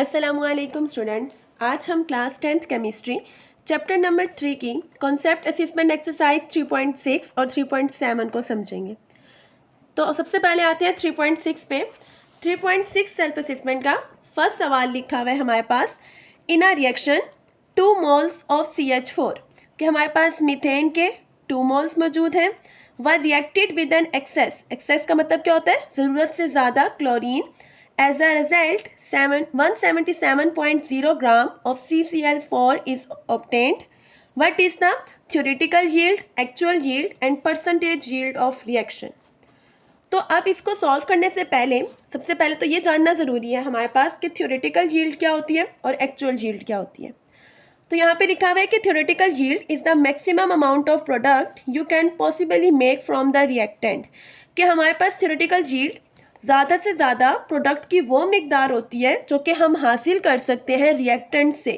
अस्सलामुअलैकुम स्टूडेंट्स, आज हम class 10th chemistry chapter number 3 की कॉन्सेप्ट असेसमेंट एक्सरसाइज 3.6 और 3.7 को समझेंगे। तो सबसे पहले आते हैं 3.6 पे। 3.6 सेल्फ असेसमेंट का फर्स्ट सवाल लिखा हुआ है हमारे पास, in a reaction 2 moles of CH4 कि हमारे पास मीथेन के 2 मोल्स मौजूद हैं, वर रिएक्टेड विद एन एक्सेस का मतलब क्या होता है, ज़रूरत से ज़्यादा chlorine. As a result, 177.0 gram of CCl4 is obtained. What is the theoretical yield, actual yield and percentage yield of reaction? तो अब इसको सॉल्व करने से पहले सबसे पहले तो ये जानना ज़रूरी है हमारे पास कि थ्योरेटिकल यील्ड क्या होती है और एक्चुअल यील्ड क्या होती है। तो यहाँ पे लिखा हुआ है कि theoretical yield is the maximum amount of product you can possibly make from the reactant, कि हमारे पास थ्योरेटिकल यील्ड ज़्यादा से ज़्यादा प्रोडक्ट की वो मिकदार होती है जो कि हम हासिल कर सकते हैं रिएक्टेंट से।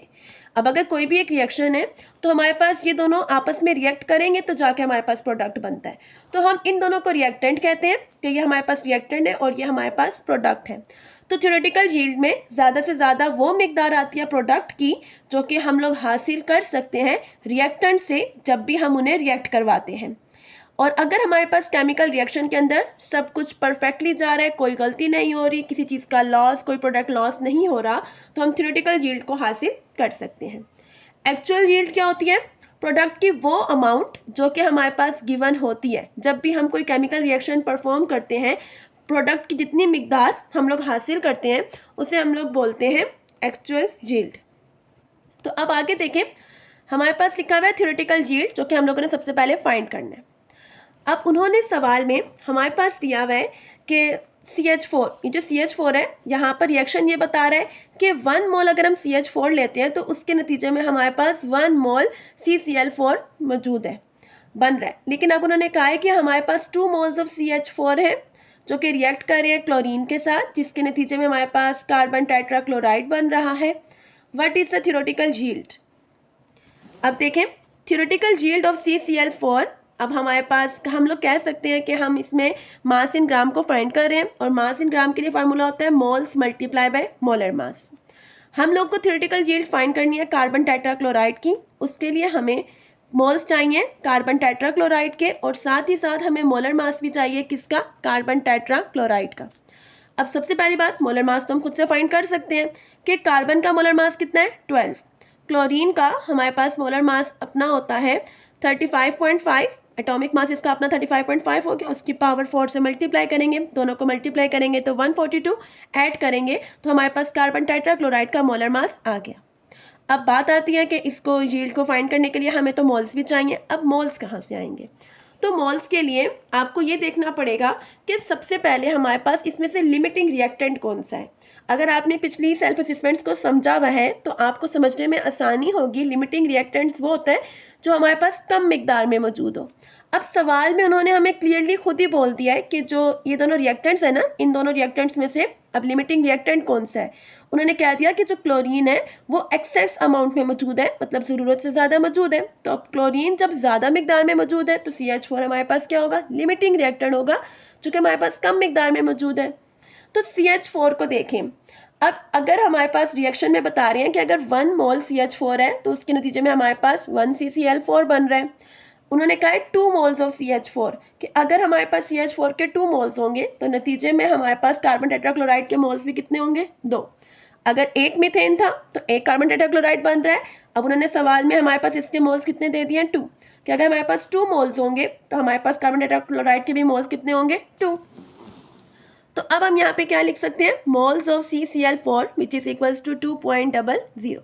अब अगर कोई भी एक रिएक्शन है तो हमारे पास ये दोनों आपस में रिएक्ट करेंगे तो जाके हमारे पास प्रोडक्ट बनता है, तो हम इन दोनों को रिएक्टेंट कहते हैं कि ये हमारे पास रिएक्टेंट है और ये हमारे पास प्रोडक्ट है। तो थ्योरेटिकल यील्ड में ज़्यादा से ज़्यादा वो मिकदार आती है प्रोडक्ट की जो कि हम लोग हासिल कर सकते हैं रिएक्टेंट से जब भी हम उन्हें रिएक्ट करवाते हैं। और अगर हमारे पास केमिकल रिएक्शन के अंदर सब कुछ परफेक्टली जा रहा है, कोई गलती नहीं हो रही, किसी चीज़ का लॉस, कोई प्रोडक्ट लॉस नहीं हो रहा, तो हम थ्योरेटिकल यील्ड को हासिल कर सकते हैं। एक्चुअल यील्ड क्या होती है, प्रोडक्ट की वो अमाउंट जो कि हमारे पास गिवन होती है जब भी हम कोई केमिकल रिएक्शन परफॉर्म करते हैं, प्रोडक्ट की जितनी मिकदार हम लोग हासिल करते हैं उसे हम लोग बोलते हैं एक्चुअल यील्ड। तो अब आगे देखें, हमारे पास लिखा हुआ है थ्योरेटिकल यील्ड जो कि हम लोगों ने सबसे पहले फाइंड करना है। अब उन्होंने सवाल में हमारे पास दिया हुआ है कि CH4, ये जो CH4 है यहाँ पर रिएक्शन ये बता रहा है कि 1 मोल अगर हम CH4 लेते हैं तो उसके नतीजे में हमारे पास 1 मोल CCl4 मौजूद है, बन रहा है। लेकिन अब उन्होंने कहा है कि हमारे पास 2 मोल्स ऑफ CH4 है जो कि रिएक्ट कर रहे हैं क्लोरीन के साथ, जिसके नतीजे में हमारे पास कार्बन टेट्राक्लोराइड बन रहा है। What is the theoretical yield? अब देखें, थ्योरेटिकल यील्ड ऑफ CCl4, अब हमारे पास हम लोग कह सकते हैं कि हम इसमें मास इन ग्राम को फाइंड कर रहे हैं और मास इन ग्राम के लिए फार्मूला होता है मोल्स मल्टीप्लाई बाय मोलर मास। हम लोग को थ्योरेटिकल यील्ड फाइंड करनी है कार्बन टेट्राक्लोराइड की, उसके लिए हमें मोल्स चाहिए कार्बन टेट्राक्लोराइड के और साथ ही साथ हमें मोलर मास भी चाहिए, किसका, कार्बन टेट्राक्लोराइड का। अब सबसे पहली बात, मोलर मास तो हम खुद से फाइंड कर सकते हैं कि कार्बन का मोलर मास कितना है, 12। क्लोरीन का हमारे पास मोलर मास अपना होता है 35.5, एटॉमिक मास इसका अपना 35.5 हो गया, उसकी पावर 4 से मल्टीप्लाई करेंगे, दोनों को मल्टीप्लाई करेंगे तो 142, ऐड करेंगे तो हमारे पास कार्बन टेट्राक्लोराइड का मोलर मास आ गया। अब बात आती है कि इसको यील्ड को फाइंड करने के लिए हमें तो मोल्स भी चाहिए। अब मोल्स कहाँ से आएंगे? तो मोल्स के लिए आपको ये देखना पड़ेगा कि सबसे पहले हमारे पास इसमें से लिमिटिंग रिएक्टेंट कौन सा है। अगर आपने पिछली सेल्फ असेसमेंट्स को समझा हुआ है तो आपको समझने में आसानी होगी। लिमिटिंग रिएक्टेंट्स वो होता है जो हमारे पास कम मिकदार में मौजूद हो। अब सवाल में उन्होंने हमें क्लियरली खुद ही बोल दिया है कि जो ये दोनों रिएक्टेंट्स है ना, इन दोनों रिएक्टेंट्स में से अब लिमिटिंग रिएक्टेंट कौन सा है। उन्होंने कह दिया कि जो क्लोरीन है वो एक्सेस अमाउंट में मौजूद है, मतलब ज़रूरत से ज़्यादा मौजूद है। तो अब क्लोरीन जब ज़्यादा मिकदार में मौजूद है तो CH4 हमारे पास क्या होगा, लिमिटिंग रिएक्टेंट होगा, जो कि हमारे पास कम मिकदार में मौजूद है। तो CH4 को देखें, अब अगर हमारे पास रिएक्शन में बता रहे हैं कि अगर 1 मोल CH4 है तो उसके नतीजे में हमारे पास 1 CCl4 बन रहा है। उन्होंने कहा है 2 मोल्स ऑफ CH4, कि अगर हमारे पास CH4 के 2 मोल्स होंगे तो नतीजे में हमारे पास कार्बन टेट्राक्लोराइड के मोल्स भी कितने होंगे, 2। अगर एक मीथेन था तो एक कार्बन टेट्राक्लोराइड बन रहा है। अब उन्होंने सवाल में हमारे पास इसके मोल्स कितने दे दिए हैं, 2, कि अगर हमारे पास 2 मोल्स होंगे तो हमारे पास कार्बन टेट्राक्लोराइड के भी मोल्स कितने होंगे, 2। तो अब हम यहाँ पे क्या लिख सकते हैं, moles of CCl4 which is equals to 2.00।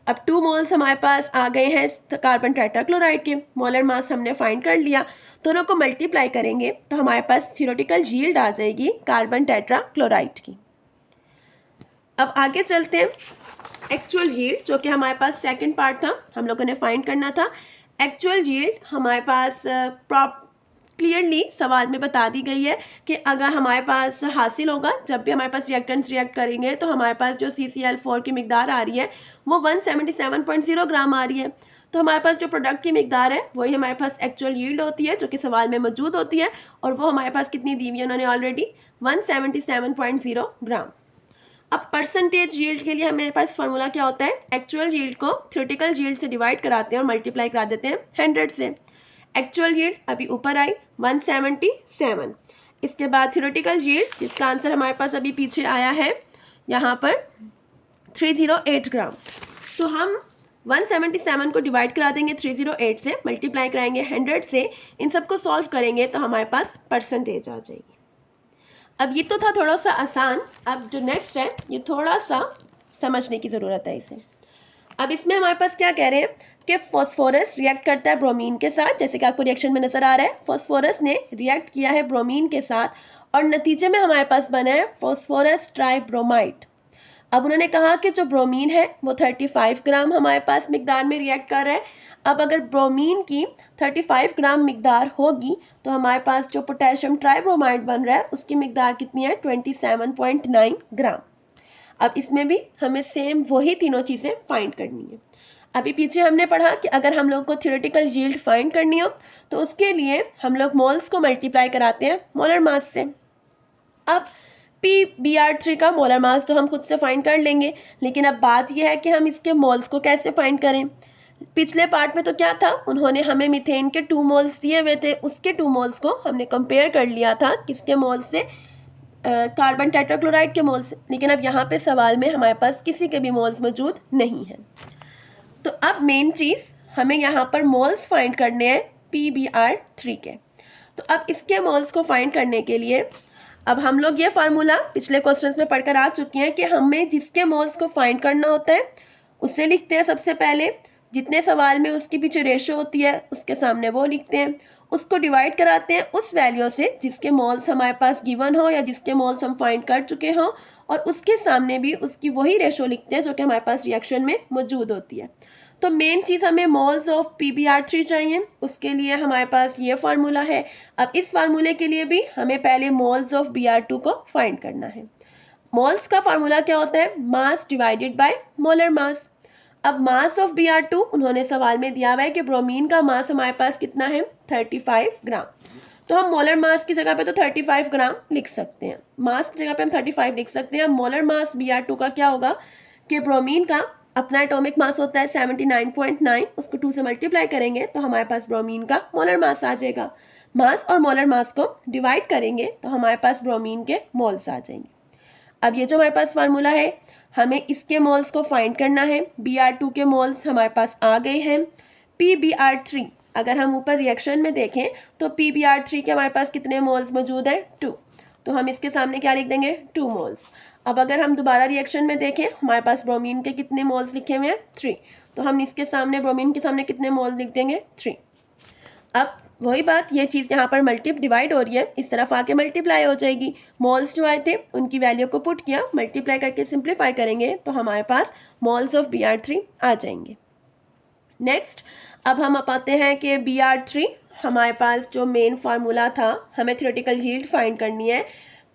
अब 2 मोल्स हमारे पास आ गए हैं कार्बन टेट्राक्लोराइड के, मोलर मास हमने फाइंड कर लिया, दोनों को मल्टीप्लाई करेंगे तो हमारे पास थ्योरेटिकल यील्ड आ जाएगी कार्बन टेट्राक्लोराइड की। अब आगे चलते हैं, एक्चुअल यील्ड जो कि हमारे पास सेकंड पार्ट था, हम लोगों ने फाइंड करना था। एक्चुअल यील्ड हमारे पास क्लियरली सवाल में बता दी गई है कि अगर हमारे पास हासिल होगा, जब भी हमारे पास रिएक्टेंट्स रिएक्ट करेंगे तो हमारे पास जो CCl4 की मिकदार आ रही है वो 177.0 ग्राम आ रही है। तो हमारे पास जो प्रोडक्ट की मिकदार है वही हमारे पास एक्चुअल यील्ड होती है, जो कि सवाल में मौजूद होती है, और वो हमारे पास कितनी दी हुई है उन्होंने ऑलरेडी, 177.0 ग्राम। अब परसेंटेज यील्ड के लिए हमारे पास फार्मूला क्या होता है, एक्चुअल यील्ड को थ्योरेटिकल यील्ड से डिवाइड कराते हैं और मल्टीप्लाई करा देते हैं 100 से। एक्चुअल यील्ड अभी ऊपर आई 177। इसके बाद थ्योरेटिकल यील्ड जिसका आंसर हमारे पास अभी पीछे आया है यहाँ पर 308 ग्राम। तो हम 177 को डिवाइड करा देंगे 308 से, मल्टीप्लाई कराएंगे 100 से, इन सबको सॉल्व करेंगे तो हमारे पास परसेंटेज आ जाएगी। अब ये तो था थोड़ा सा आसान, अब जो नेक्स्ट है ये थोड़ा सा समझने की ज़रूरत है इसे। अब इसमें हमारे पास क्या कह रहे हैं कि फॉस्फोरस रिएक्ट करता है ब्रोमीन के साथ, जैसे कि आपको रिएक्शन में नजर आ रहा है। फॉस्फोरस ने रिएक्ट किया है ब्रोमीन के साथ और नतीजे में हमारे पास बना है फॉस्फोरस ट्राइब्रोमाइड। अब उन्होंने कहा कि जो ब्रोमीन है वो 35 ग्राम हमारे पास मिकदार में रिएक्ट कर रहा है। अब अगर ब्रोमीन की 35 ग्राम मिकदार होगी तो हमारे पास जो पोटेशियम ट्राइब्रोमाइड बन रहा है उसकी मिकदार कितनी है, 27.9 ग्राम। अब इसमें भी हमें सेम वही तीनों चीज़ें फाइंड करनी है। अभी पीछे हमने पढ़ा कि अगर हम लोग को थ्योरेटिकल यील्ड फाइंड करनी हो तो उसके लिए हम लोग मोल्स को मल्टीप्लाई कराते हैं मोलर मास से। अब PBr3 का मोलर मास तो हम खुद से फाइंड कर लेंगे, लेकिन अब बात यह है कि हम इसके मोल्स को कैसे फाइंड करें। पिछले पार्ट में तो क्या था, उन्होंने हमें मीथेन के 2 मोल्स दिए हुए थे, उसके 2 मोल्स को हमने कंपेयर कर लिया था किसके मोल्स से, कार्बन टेट्राक्लोराइड के मोल्स से। लेकिन अब यहाँ पे सवाल में हमारे पास किसी के भी मोल्स मौजूद नहीं हैं। तो अब मेन चीज़ हमें यहाँ पर मोल्स फाइंड करने हैं PBr3 के। तो अब इसके मोल्स को फाइंड करने के लिए अब हम लोग ये फार्मूला पिछले क्वेश्चंस में पढ़कर आ चुके हैं कि हमें जिसके मोल्स को फाइंड करना होता है उससे लिखते हैं सबसे पहले, जितने सवाल में उसके पीछे रेशो होती है उसके सामने वो लिखते हैं, उसको डिवाइड कराते हैं उस वैल्यू से जिसके मोल्स हमारे पास गिवन हो या जिसके मोल्स हम फाइंड कर चुके हों, और उसके सामने भी उसकी वही रेशो लिखते हैं जो कि हमारे पास रिएक्शन में मौजूद होती है। तो मेन चीज़ हमें मोल्स ऑफ PBr3 चाहिए, उसके लिए हमारे पास ये फार्मूला है। अब इस फार्मूले के लिए भी हमें पहले मोल्स ऑफ Br2 को फाइंड करना है। मोल्स का फार्मूला क्या होता है, मास डिवाइडेड बाय मोलर मास। अब मास ऑफ Br2 उन्होंने सवाल में दिया हुआ है कि ब्रोमीन का मास हमारे पास कितना है, 35 ग्राम। तो हम मोलर मास की जगह पे तो 35 ग्राम लिख सकते हैं, मास की जगह पे हम 35 लिख सकते हैं। मोलर मास Br2 का क्या होगा कि ब्रोमीन का अपना एटॉमिक मास होता है 79.9, उसको 2 से मल्टीप्लाई करेंगे तो हमारे पास ब्रोमीन का मोलर मास आ जाएगा। मास और मोलर मास को डिवाइड करेंगे तो हमारे पास ब्रोमीन के मोल्स आ जाएंगे। अब ये जो हमारे पास फार्मूला है, हमें इसके मोल्स को फाइंड करना है। Br2 के मोल्स हमारे पास आ गए हैं। PBr3 अगर हम ऊपर रिएक्शन में देखें तो PBr3 के हमारे पास कितने मोल्स मौजूद हैं, 2। तो हम इसके सामने क्या लिख देंगे, 2 मोल्स। अब अगर हम दोबारा रिएक्शन में देखें हमारे पास ब्रोमीन के कितने मोल्स लिखे हुए हैं, 3। तो हम इसके सामने ब्रोमीन के सामने कितने मोल लिख देंगे, 3। अब वही बात, ये चीज़ यहाँ पर डिवाइड हो रही है, इस तरफ आके मल्टीप्लाई हो जाएगी। मोल्स जो आए थे उनकी वैल्यू को पुट किया, मल्टीप्लाई करके सिंप्लीफाई करेंगे तो हमारे पास मोल्स ऑफ Br3 आ जाएंगे। नेक्स्ट अब हम आते हैं कि Br3 हमारे पास जो मेन फार्मूला था, हमें थ्योरेटिकल यील्ड फाइंड करनी है,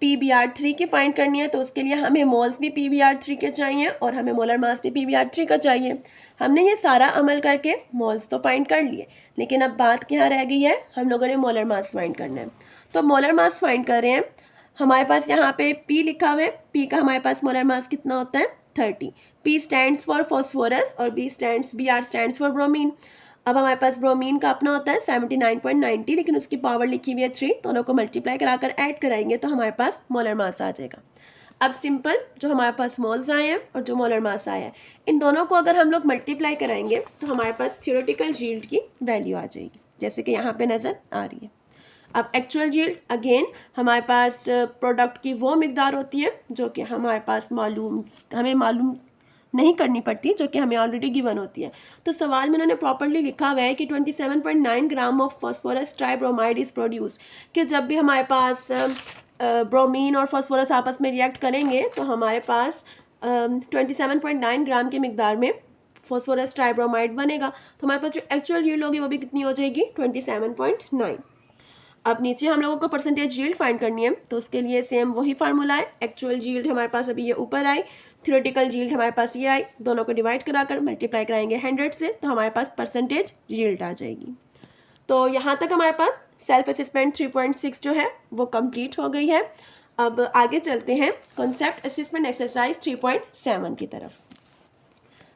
PBr3 की फाइंड करनी है, तो उसके लिए हमें मोल्स भी PBr3 के चाहिए और हमें मोलर मास भी PBr3 का चाहिए। हमने ये सारा अमल करके मोल्स तो फाइंड कर लिए, लेकिन अब बात क्या रह गई है, हम लोगों ने मोलर मास फाइंड करना है। तो मोलर मास फाइंड कर रहे हैं, हमारे पास यहाँ पे P लिखा हुआ है, P का हमारे पास मोलर मास कितना होता है, 30। P स्टैंड्स फॉर फॉस्फोरस और Br स्टैंड्स फॉर ब्रोमीन। अब हमारे पास ब्रोमीन का अपना होता है 79.90, लेकिन उसकी पावर लिखी हुई है 3, दोनों को मल्टीप्लाई कराकर ऐड कराएंगे तो हमारे पास मोलर मास आ जाएगा। अब सिंपल जो हमारे पास मोल्स आए हैं और जो मोलर मास आया है, इन दोनों को अगर हम लोग मल्टीप्लाई कराएंगे तो हमारे पास थ्योरेटिकल यील्ड की वैल्यू आ जाएगी, जैसे कि यहाँ पे नज़र आ रही है। अब एक्चुअल यील्ड अगेन हमारे पास प्रोडक्ट की वो मिकदार होती है जो कि हमारे पास हमें मालूम नहीं करनी पड़ती, जो कि हमें ऑलरेडी गिवन होती है। तो सवाल में उन्होंने प्रॉपर्ली लिखा हुआ है कि 27.9 gram of phosphorus tribromide is produce, कि जब भी हमारे पास ब्रोमीन और फॉस्फोरस आपस में रिएक्ट करेंगे तो हमारे पास 27.9 ग्राम की मिकदार में फॉस्फोरस ट्राइब्रोमाइड बनेगा। तो हमारे पास जो एक्चुअल यील्ड होगी वो भी कितनी हो जाएगी, 27.9। अब नीचे हम लोगों को परसेंटेज यील्ड फाइंड करनी है, तो उसके लिए सेम वही फार्मूला है। एक्चुअल यील्ड हमारे पास अभी ये ऊपर आई, थ्योरेटिकल यील्ड हमारे पास ये आई, दोनों को डिवाइड कराकर मल्टीप्लाई कराएंगे 100 से तो हमारे पास परसेंटेज यील्ड आ जाएगी। तो यहाँ तक हमारे पास सेल्फ असेसमेंट 3.6 जो है वो कंप्लीट हो गई है। अब आगे चलते हैं कॉन्सेप्ट असेसमेंट एक्सरसाइज 3.7 की तरफ।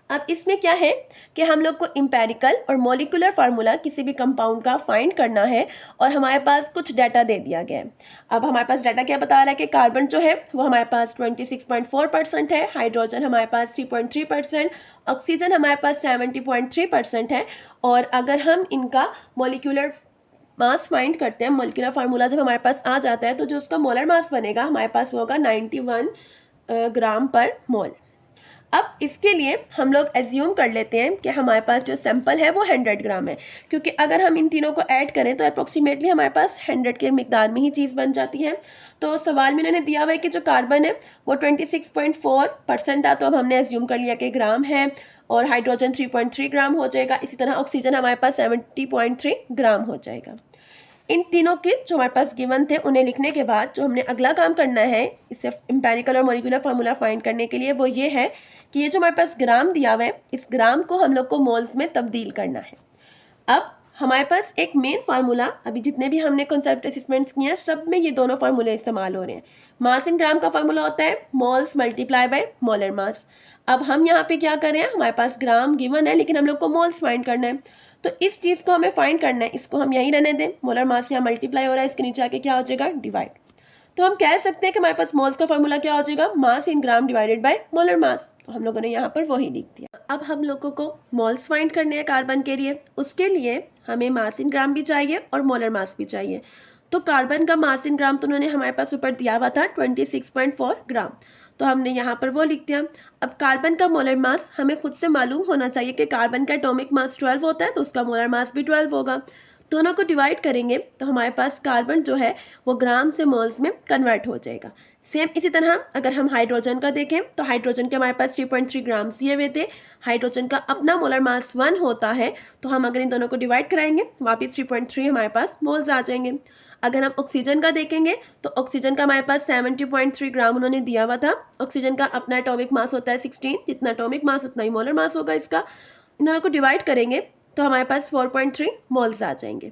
अब इसमें क्या है कि हम लोग को इम्पेरिकल और मॉलिक्यूलर फार्मूला किसी भी कंपाउंड का फाइंड करना है और हमारे पास कुछ डाटा दे दिया गया है। अब हमारे पास डाटा क्या बता रहा है कि कार्बन जो है वो हमारे पास 26.4% है, हाइड्रोजन हमारे पास 3.3%, ऑक्सीजन हमारे पास 70.3% है। और अगर हम इनका मॉलिक्यूलर मास फाइंड करते हैं, मॉलिक्यूलर फार्मूला जब हमारे पास आ जाता है तो जो उसका मोलर मास बनेगा हमारे पास वो होगा 91 ग्राम पर मोल। अब इसके लिए हम लोग एज्यूम कर लेते हैं कि हमारे पास जो सैंपल है वो 100 ग्राम है, क्योंकि अगर हम इन तीनों को ऐड करें तो अप्रोक्सीमेटली हमारे पास 100 के मिकदार में ही चीज़ बन जाती है। तो सवाल में इन्होंने दिया हुआ है कि जो कार्बन है वो 26.4% था, तो अब हमने एज्यूम कर लिया कि ग्राम है, और हाइड्रोजन 3.3 ग्राम हो जाएगा। इसी तरह ऑक्सीजन हमारे पास 70.3 ग्राम हो जाएगा। इन तीनों के जो हमारे पास गिवन थे उन्हें लिखने के बाद जो हमने अगला काम करना है इसे एम्पेरिकल और मॉलिक्यूलर फार्मूला फाइंड करने के लिए, वो ये है कि ये जो हमारे पास ग्राम दिया हुआ है इस ग्राम को हम लोग को मोल्स में तब्दील करना है। अब हमारे पास एक मेन फार्मूला, अभी जितने भी हमने कॉन्सेप्ट असेसमेंट्स किए हैं सब में ये दोनों फार्मूले इस्तेमाल हो रहे हैं। मास इन ग्राम का फार्मूला होता है मोल्स मल्टीप्लाई बाय मोलर मास। अब हम यहाँ पे क्या कर रहे हैं, हमारे पास ग्राम गिवन है लेकिन हम लोग को मोल्स फाइंड करना है, तो इस चीज़ को हमें फाइंड करना है। इसको हम यहीं रहने दें, मोलर मास यहाँ मल्टीप्लाई हो रहा है, इसके नीचे आके क्या हो जाएगा, डिवाइड। तो हम कह सकते हैं कि हमारे पास मोल्स का फार्मूला क्या हो जाएगा, mass in gram divided by molar mass. तो हम लोगों ने यहाँ पर वही लिख दिया। अब हम लोगों को मोल्स फाइंड करने हैं कार्बन के लिए, उसके लिए हमें मास इन ग्राम भी चाहिए और मोलर मास भी चाहिए। तो कार्बन का मास इन ग्राम तो उन्होंने हमारे पास ऊपर दिया हुआ था 26.4 ग्राम, तो हमने यहाँ पर वो लिख दिया। अब कार्बन का मोलर मास हमें खुद से मालूम होना चाहिए कि कार्बन का एटॉमिक मास 12 होता है, तो उसका मोलर मास भी 12 होगा। दोनों को डिवाइड करेंगे तो हमारे पास कार्बन जो है वो ग्राम से मोल्स में कन्वर्ट हो जाएगा। सेम इसी तरह अगर हम हाइड्रोजन का देखें तो हाइड्रोजन के हमारे पास 3.3 ग्राम दिए हुए थे, हाइड्रोजन का अपना मोलर मास 1 होता है, तो हम अगर इन दोनों को डिवाइड कराएंगे वापस 3.3 हमारे पास मोल्स आ जाएंगे। अगर हम ऑक्सीजन का देखेंगे तो ऑक्सीजन का हमारे पास 70.3 ग्राम उन्होंने दिया हुआ था। ऑक्सीजन का अपना एटॉमिक मास होता है 16, जितना एटॉमिक मास उतना ही मोलर मास होगा इसका। इन दोनों को डिवाइड करेंगे तो हमारे पास 4.3 मोल्स आ जाएंगे।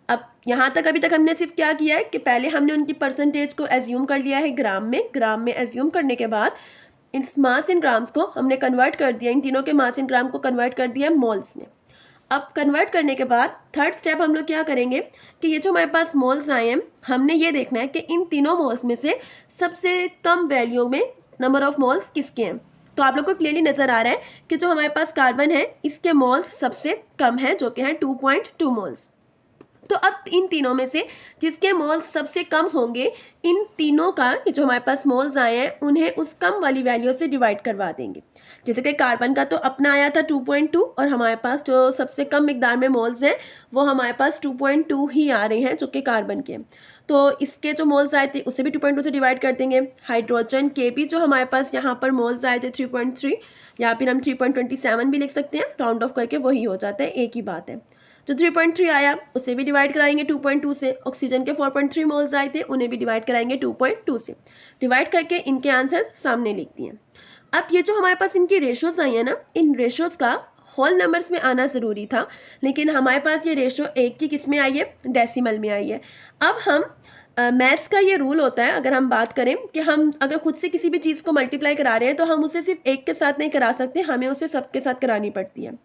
अब यहाँ तक अभी तक हमने सिर्फ क्या किया है कि पहले हमने उनकी परसेंटेज को एज्यूम कर लिया है ग्राम में एज्यूम करने के बाद इस मास इन ग्राम्स को हमने कन्वर्ट कर दिया, इन तीनों के मास इन ग्राम को कन्वर्ट कर दिया मोल्स में। अब कन्वर्ट करने के बाद थर्ड स्टेप हम लोग क्या करेंगे कि ये जो हमारे पास मोल्स आए हैं हमने ये देखना है कि इन तीनों मोल्स में से सबसे कम वैल्यू में नंबर ऑफ मोल्स किसके हैं। तो आप लोग को क्लियरली नजर आ रहा है कि जो हमारे पास कार्बन है इसके मोल्स सबसे कम है, जो कि हैं 2.2 मोल्स। तो अब इन तीनों में से जिसके मोल्स सबसे कम होंगे, इन तीनों का जो हमारे पास मोल्स आए हैं उन्हें उस कम वाली वैल्यू से डिवाइड करवा देंगे। जैसे कि कार्बन का तो अपना आया था 2.2 और हमारे पास जो सबसे कम मिकदार में मोल्स हैं वो हमारे पास 2.2 ही आ रहे हैं जो कि कार्बन के। तो इसके जो मोल्स आए थे उसे भी 2.2 से डिवाइड कर देंगे। हाइड्रोजन के भी जो हमारे पास यहाँ पर मोल्स आए थे 3.3, या फिर हम 3.27 भी लिख सकते हैं, राउंड ऑफ करके वही हो जाता है, एक ही बात है। जो 3.3 आया उसे भी डिवाइड कराएंगे 2.2 से। ऑक्सीजन के 4.3 मोल्स आए थे उन्हें भी डिवाइड कराएंगे 2.2 से। डिवाइड करके इनके आंसर सामने लिख दिए। अब ये जो हमारे पास इनकी रेशोज आई है ना, इन रेशोज का होल नंबर्स में आना ज़रूरी था, लेकिन हमारे पास ये रेशो एक की किस में आई है, डेसिमल में आई है। अब हम मैथ्स का ये रूल होता है, अगर हम बात करें कि हम अगर खुद से किसी भी चीज़ को मल्टीप्लाई करा रहे हैं तो हम उसे सिर्फ एक के साथ नहीं करा सकते, हमें उसे सबके साथ करानी पड़ती है।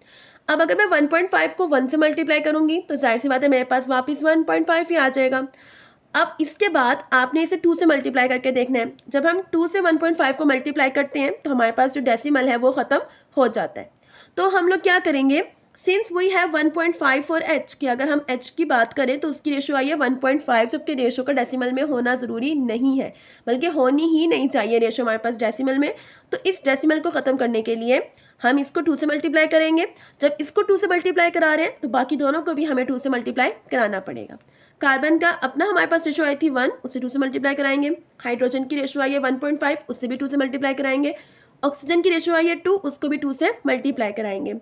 अब अगर मैं 1.5 को 1 से मल्टीप्लाई करूंगी तो जाहिर सी बात है मेरे पास वापस 1.5 ही आ जाएगा। अब इसके बाद आपने इसे 2 से मल्टीप्लाई करके देखना है। जब हम 2 से 1.5 को मल्टीप्लाई करते हैं तो हमारे पास जो डेसिमल है वो ख़त्म हो जाता है। तो हम लोग क्या करेंगे, since we have 1.5 for H, कि अगर हम एच की बात करें तो उसकी रेशो आई है 1.5, जबकि रेशो का डेसिमल में होना ज़रूरी नहीं है, बल्कि होनी ही नहीं चाहिए रेशो हमारे पास डेसिमल में। तो इस डेसिमल को ख़त्म करने के लिए हम इसको 2 से मल्टीप्लाई करेंगे। जब इसको 2 से मल्टीप्लाई करा रहे हैं तो बाकी दोनों को भी हमें 2 से मल्टीप्लाई कराना पड़ेगा। कार्बन का अपना हमारे पास रेशो आई थी 1, उसे 2 से मल्टीप्लाई कराएंगे। हाइड्रोजन की रेशो आई है 1.5, उससे भी 2 से मल्टीप्लाई कराएंगे। ऑक्सीजन की रेशो आई है 2, उसको भी 2 से मल्टीप्लाई कराएंगे।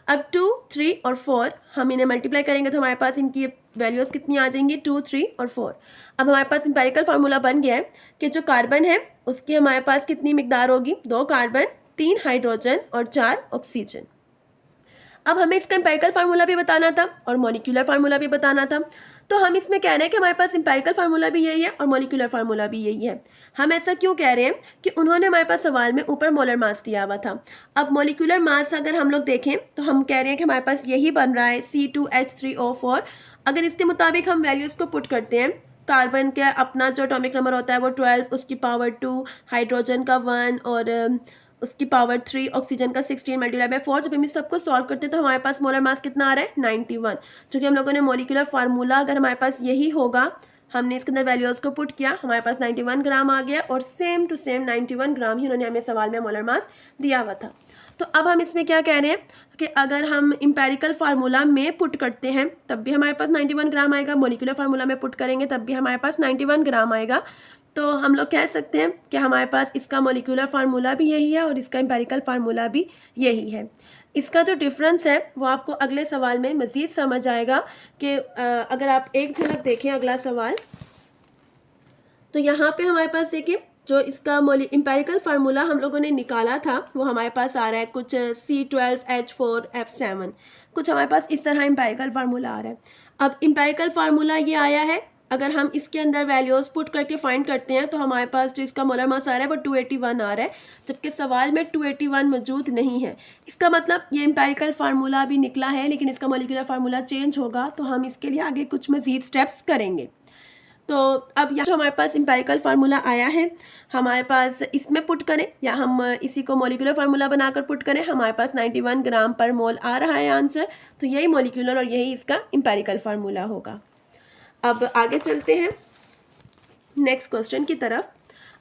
अब 2, 3 और 4 हम इन्हें मल्टीप्लाई करेंगे तो हमारे पास इनकी वैल्यूज़ कितनी आ जाएंगी, 2, 3 और 4। अब हमारे पास एम्पिरिकल फार्मूला बन गया है कि जो कार्बन है उसकी हमारे पास कितनी मिकदार होगी, 2 कार्बन, 3 हाइड्रोजन और 4 ऑक्सीजन। अब हमें इसका एम्पिरिकल फार्मूला भी बताना था और मॉलिक्यूलर फार्मूला भी बताना था। तो हम इसमें कह रहे हैं कि हमारे पास एम्पिरिकल फार्मूला भी यही है और मॉलिक्यूलर फार्मूला भी यही है। हम ऐसा क्यों कह रहे हैं कि उन्होंने हमारे पास सवाल में ऊपर मोलर मास दिया हुआ था। अब मॉलिक्यूलर मास अगर हम लोग देखें तो हम कह रहे हैं कि हमारे पास यही बन रहा है C2H3O4। अगर इसके मुताबिक हम वैल्यूज़ को पुट करते हैं, कार्बन का अपना जो एटॉमिक नंबर होता है वो 12, उसकी पावर 2, हाइड्रोजन का 1 और उसकी पावर 3, ऑक्सीजन का 16 मल्टीप्लाई बाय 4। जब हम इस सबको सॉल्व करते हैं तो हमारे पास मोलर मास कितना आ रहा है 91। चूँकि हम लोगों ने मॉलिक्यूलर फार्मूला अगर हमारे पास यही होगा, हमने इसके अंदर वैल्यूज़ को पुट किया, हमारे पास 91 ग्राम आ गया और सेम टू सेम 91 ग्राम ही उन्होंने हमें सवाल में मोलर मास दिया हुआ था। तो अब हम इसमें क्या कह रहे हैं कि अगर हम एम्पिरिकल फार्मूला में पुट करते हैं तब भी हमारे पास 91 ग्राम आएगा, मॉलिक्यूलर फार्मूला में पुट करेंगे तब भी हमारे पास 91 ग्राम आएगा। तो हम लोग कह सकते हैं कि हमारे पास इसका मॉलिक्यूलर फार्मूला भी यही है और इसका एम्पिरिकल फार्मूला भी यही है। इसका जो डिफरेंस है वो आपको अगले सवाल में मज़ीद समझ आएगा कि अगर आप एक झलक देखें अगला सवाल, तो यहाँ पे हमारे पास देखिए जो इसका एम्पिरिकल फार्मूला हम लोगों ने निकाला था वो हमारे पास आ रहा है कुछ C12H4F7, कुछ हमारे पास इस तरह एम्पिरिकल फार्मूला आ रहा है। अब एम्पिरिकल फार्मूला ये आया है, अगर हम इसके अंदर वैल्यूज़ पुट करके फाइंड करते हैं तो हमारे पास जो इसका मोलर मास आ रहा है वो 281 आ रहा है, जबकि सवाल में 281 मौजूद नहीं है। इसका मतलब ये एम्पिरिकल फार्मूला भी निकला है लेकिन इसका मॉलिक्यूलर फार्मूला चेंज होगा, तो हम इसके लिए आगे कुछ मज़ीद स्टेप्स करेंगे। तो अब यहाँ जो हमारे पास एम्पिरिकल फार्मूला आया है हमारे पास इसमें पुट करें या हम इसी को मॉलिक्यूलर फार्मूला बनाकर पुट करें, हमारे पास 91 ग्राम पर मोल आ रहा है आंसर। तो यही मॉलिक्यूलर और यही इसका एम्पिरिकल फार्मूला होगा। अब आगे चलते हैं नेक्स्ट क्वेश्चन की तरफ।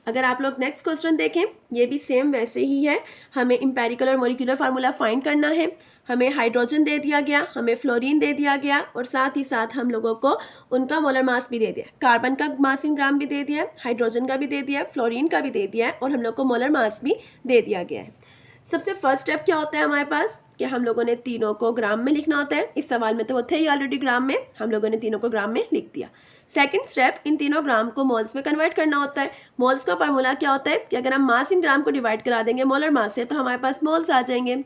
अगर आप लोग नेक्स्ट क्वेश्चन देखें ये भी सेम वैसे ही है, हमें एम्पिरिकल और मॉलिक्यूलर फार्मूला फाइंड करना है। हमें हाइड्रोजन दे दिया गया, हमें फ्लोरीन दे दिया गया और साथ ही साथ हम लोगों को उनका मोलर मास भी दे दिया। कार्बन का मास इन ग्राम भी दे दिया, हाइड्रोजन का भी दे दिया, फ्लोरीन का भी दे दिया है और हम लोग को मोलर मास भी दे दिया गया है। सबसे फर्स्ट स्टेप क्या होता है हमारे पास कि हम लोगों ने तीनों को ग्राम में लिखना होता है। इस सवाल में तो वो थे ही ऑलरेडी ग्राम में, हम लोगों ने तीनों को ग्राम में लिख दिया। सेकंड स्टेप, इन तीनों ग्राम को मोल्स में कन्वर्ट करना होता है। मोल्स का फार्मूला क्या होता है कि अगर हम मास इन ग्राम को डिवाइड करा देंगे मोलर मास से तो हमारे पास मोल्स आ जाएंगे।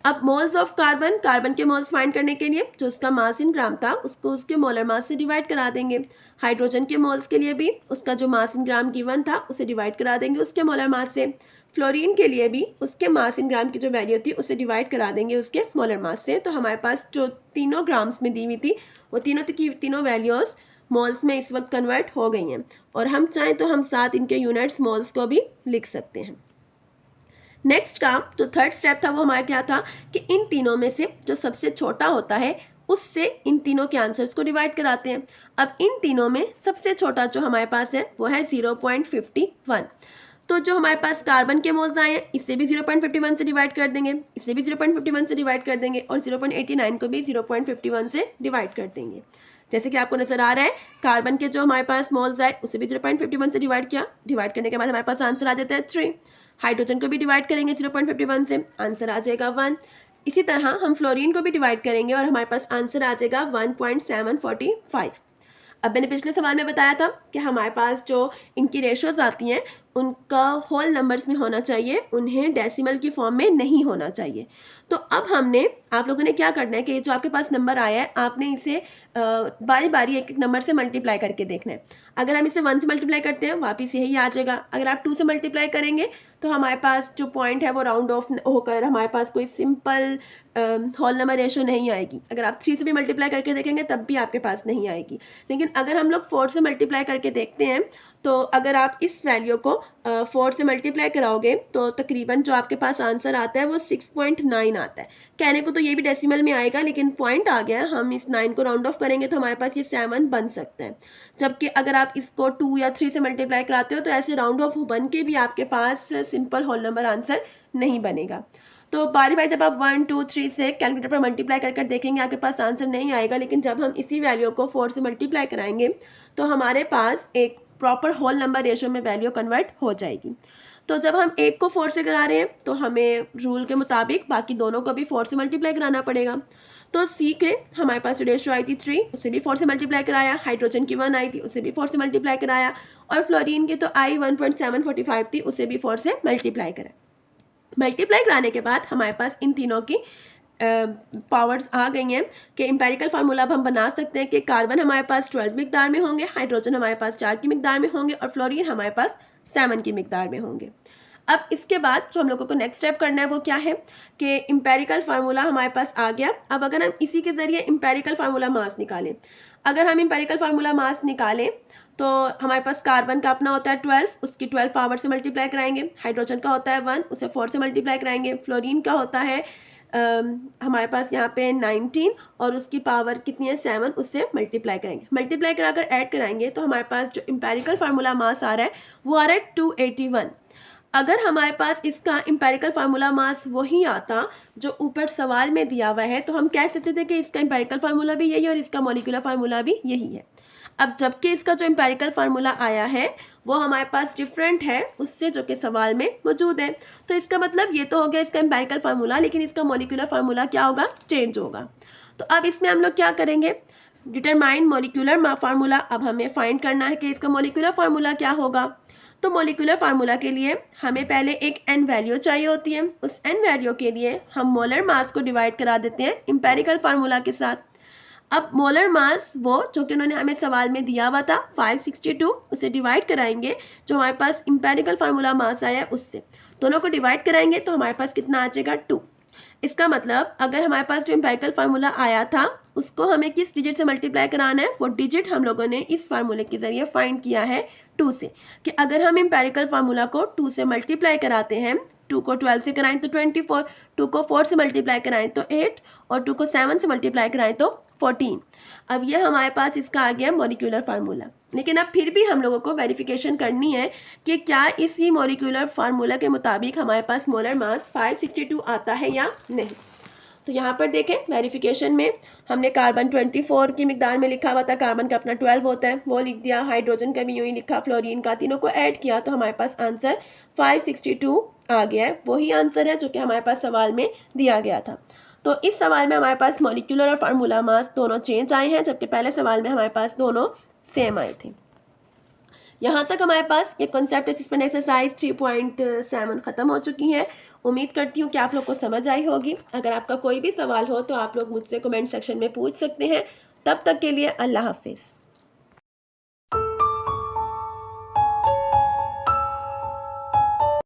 अब मोल्स ऑफ कार्बन, कार्बन के मोल्स फाइंड करने के लिए जो उसका मास इन ग्राम था उसको उसके मोलर मास से डिवाइड करा देंगे। हाइड्रोजन के मोल्स के लिए भी उसका जो मास इन ग्राम गिवन था उसे डिवाइड करा देंगे उसके मोलर मास से। फ्लोरीन के लिए भी उसके मास इन ग्राम की जो वैल्यू थी उसे डिवाइड करा देंगे उसके मोलर मास से। तो हमारे पास जो तीनों ग्राम्स में दी हुई थी वो तीनों वैल्यूज़ मोल्स में इस वक्त कन्वर्ट हो गई हैं और हम चाहें तो हम साथ इनके यूनिट्स मोल्स को भी लिख सकते हैं। नेक्स्ट काम जो थर्ड स्टेप था वो हमारा क्या था कि इन तीनों में से जो सबसे छोटा होता है उससे इन तीनों के आंसर्स को डिवाइड कराते हैं। अब इन तीनों में सबसे छोटा जो हमारे पास है वो है 0.51। तो जो हमारे पास कार्बन के मोल्स आए हैं इसे भी 0.51 से डिवाइड कर देंगे, इसे भी 0.51 से डिवाइड कर देंगे और 0.89 को भी 0.51 से डिवाइड कर देंगे। जैसे कि आपको नजर आ रहा है कार्बन के जो हमारे पास मोल्स आए उसे भी 0.51 से डिवाइड किया, डिवाइड करने के बाद हमारे पास आंसर आ जाता है 3। हाइड्रोजन को भी डिवाइड करेंगे 0.51 से, आंसर आ जाएगा 1। इसी तरह हम फ्लोरीन को भी डिवाइड करेंगे और हमारे पास आंसर आ जाएगा 1.745। अब मैंने पिछले सवाल में बताया था कि हमारे पास जो इनकी रेशोज आती हैं उनका होल नंबर्स में होना चाहिए, उन्हें डेसिमल की फॉर्म में नहीं होना चाहिए। तो अब हमने आप लोगों ने क्या करना है कि जो आपके पास नंबर आया है आपने इसे बारी बारी एक एक नंबर से मल्टीप्लाई करके देखना है। अगर हम इसे 1 से मल्टीप्लाई करते हैं वापस यही आ जाएगा। अगर आप 2 से मल्टीप्लाई करेंगे तो हमारे पास जो पॉइंट है वो राउंड ऑफ होकर हमारे पास कोई सिंपल होल नंबर रेशो नहीं आएगी। अगर आप 3 से भी मल्टीप्लाई करके देखेंगे तब भी आपके पास नहीं आएगी। लेकिन अगर हम लोग 4 से मल्टीप्लाई करके देखते हैं तो अगर आप इस वैल्यू को 4 से मल्टीप्लाई कराओगे तो तकरीबन जो आपके पास आंसर आता है वो 6.9 आता है। कहने को तो ये भी डेसिमल में आएगा लेकिन पॉइंट आ गया, हम इस 9 को राउंड ऑफ करेंगे तो हमारे पास ये 7 बन सकता है। जबकि अगर आप इसको 2 या 3 से मल्टीप्लाई कराते हो तो ऐसे राउंड ऑफ बन के भी आपके पास सिंपल होल नंबर आंसर नहीं बनेगा। तो बारी बारी जब आप 1, 2, 3 से कैलकुलेटर पर मल्टीप्लाई कर देखेंगे आपके पास आंसर नहीं आएगा। लेकिन जब हम इसी वैल्यू को 4 से मल्टीप्लाई कराएंगे तो हमारे पास एक प्रॉपर होल नंबर रेशियो में वैल्यू कन्वर्ट हो जाएगी। तो जब हम एक को 4 से करा रहे हैं तो हमें रूल के मुताबिक बाकी दोनों को भी 4 से मल्टीप्लाई कराना पड़ेगा। तो सी के हमारे पास जो रेशियो आई थी 3 उसे भी 4 से मल्टीप्लाई कराया, हाइड्रोजन की 1 आई थी उसे भी 4 से मल्टीप्लाई कराया और फ्लोरीन की तो आई 1.745 थी उसे भी 4 से मल्टीप्लाई कराया। मल्टीप्लाई कराने के बाद हमारे पास इन तीनों की पावर्स आ गई हैं कि एम्पेरिकल फार्मूला अब हम बना सकते हैं कि कार्बन हमारे पास 12 मिकदार में होंगे, हाइड्रोजन हमारे पास 4 की मिकदार में होंगे और फ्लोरीन हमारे पास 7 की मिकदार में होंगे। अब इसके बाद जो हम लोगों को नेक्स्ट स्टेप करना है वो क्या है कि एम्पेरिकल फार्मूला हमारे पास आ गया। अब अगर हम इसी के ज़रिए एम्पेरिकल फार्मूला मास निकालें, अगर हम एम्पेरिकल फार्मूला मास निकालें तो हमारे पास कार्बन का अपना होता है 12, उसकी 12 पावर से मल्टीप्लाई कराएंगे। हाइड्रोजन का होता है 1, उसे 4 से मल्टीप्लाई कराएंगे। फ्लोरीन का होता है हमारे पास यहाँ पे 19 और उसकी पावर कितनी है 7, उससे मल्टीप्लाई करेंगे। मल्टीप्लाई कराकर ऐड कराएंगे तो हमारे पास जो एम्पेरिकल फार्मूला मास आ रहा है वो आ रहा है 281। अगर हमारे पास इसका एम्पेरिकल फार्मूला मास वही आता जो ऊपर सवाल में दिया हुआ है तो हम कह सकते थे कि इसका एम्पेरिकल फार्मूला भी यही है और इसका मॉलिक्यूलर फार्मूला भी यही है। अब जबकि इसका जो एम्पेरिकल फार्मूला आया है वो हमारे पास डिफरेंट है उससे जो कि सवाल में मौजूद है, तो इसका मतलब ये तो हो गया इसका एम्पेरिकल फार्मूला, लेकिन इसका मॉलिक्यूलर फार्मूला क्या होगा, चेंज होगा। तो अब इसमें हम लोग क्या करेंगे, डिटरमाइन मॉलिक्यूलर फार्मूला। अब हमें फाइंड करना है कि इसका मॉलिक्यूलर फार्मूला क्या होगा। तो मॉलिक्यूलर फार्मूला के लिए हमें पहले एक एन वैल्यू चाहिए होती है। उस एन वैल्यू के लिए हम मोलर मास को डिवाइड करा देते हैं एम्पेरिकल फार्मूला के साथ। अब मोलर मास वो जो कि उन्होंने हमें सवाल में दिया हुआ था 562, उसे डिवाइड कराएंगे जो हमारे पास एम्पेरिकल फार्मूला मास आया है उससे, दोनों को डिवाइड कराएंगे तो हमारे पास कितना आ जाएगा 2। इसका मतलब अगर हमारे पास जो एम्पेरिकल फार्मूला आया था उसको हमें किस डिजिट से मल्टीप्लाई कराना है, वो डिजिट हम लोगों ने इस फार्मूले के जरिए फाइंड किया है 2 से, कि अगर हम एम्पेरिकल फार्मूला को 2 से मल्टीप्लाई कराते हैं, 2 को 12 से कराएं तो 24, 2 को 4 से मल्टीप्लाई कराएं तो 8 और 2 को 7 से मल्टीप्लाई कराएं तो 14। अब ये हमारे पास इसका आ गया मॉलिक्यूलर फार्मूला। लेकिन अब फिर भी हम लोगों को वेरिफिकेशन करनी है कि क्या इसी मॉलिक्यूलर फार्मूला के मुताबिक हमारे पास मोलर मास 562 आता है या नहीं। तो यहाँ पर देखें वेरिफिकेशन में हमने कार्बन 24 की मिकदार में लिखा हुआ था, कार्बन का अपना 12 होता है वो लिख दिया, हाइड्रोजन का भी यूँ ही लिखा, फ्लोरीन का, तीनों को ऐड किया तो हमारे पास आंसर 562 आ गया है। वही आंसर है जो कि हमारे पास सवाल में दिया गया था। तो इस सवाल में हमारे पास मॉलिक्यूलर और फार्मूला मास दोनों चेंज आए हैं, जबकि पहले सवाल में हमारे पास दोनों सेम आए थे। यहाँ तक हमारे पास ये कॉन्सेप्ट असेसमेंट एक्सरसाइज 3.7 ख़त्म हो चुकी है। उम्मीद करती हूँ कि आप लोग को समझ आई होगी। अगर आपका कोई भी सवाल हो तो आप लोग मुझसे कमेंट सेक्शन में पूछ सकते हैं। तब तक के लिए अल्लाह हाफिज़।